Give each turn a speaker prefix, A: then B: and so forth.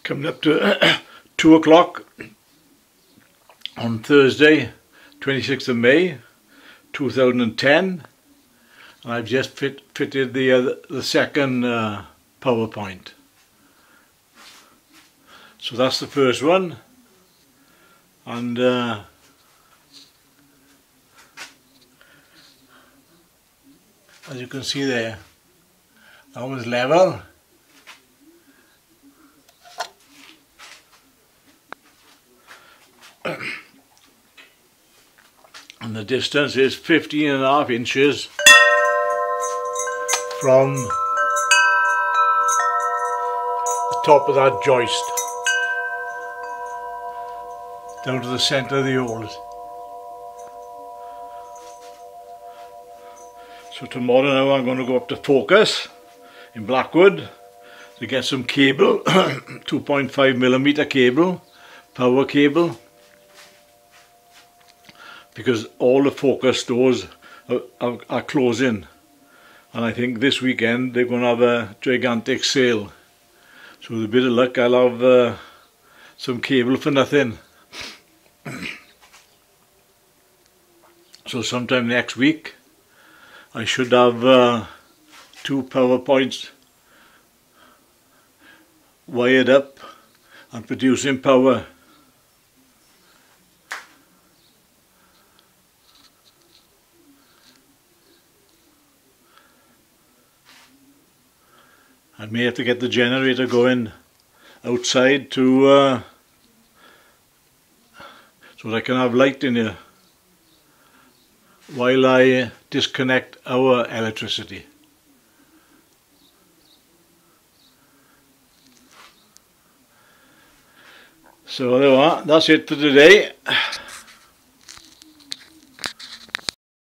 A: Coming up to 2 o'clock on Thursday, 26th of May 2010, and I've just fitted the second PowerPoint. So that's the first one, and as you can see there, that was level. And the distance is 15.5 inches from the top of that joist down to the centre of the holes. So tomorrow now I'm going to go up to Focus in Blackwood to get some cable, 2.5mm cable, power cable, because all the Focus stores are closing, and I think this weekend they're going to have a gigantic sale. So with a bit of luck I'll have some cable for nothing. So sometime next week I should have 2 PowerPoints wired up and producing power. I may have to get the generator going outside to so that I can have light in here while I disconnect our electricity. So there we are, that's it for today.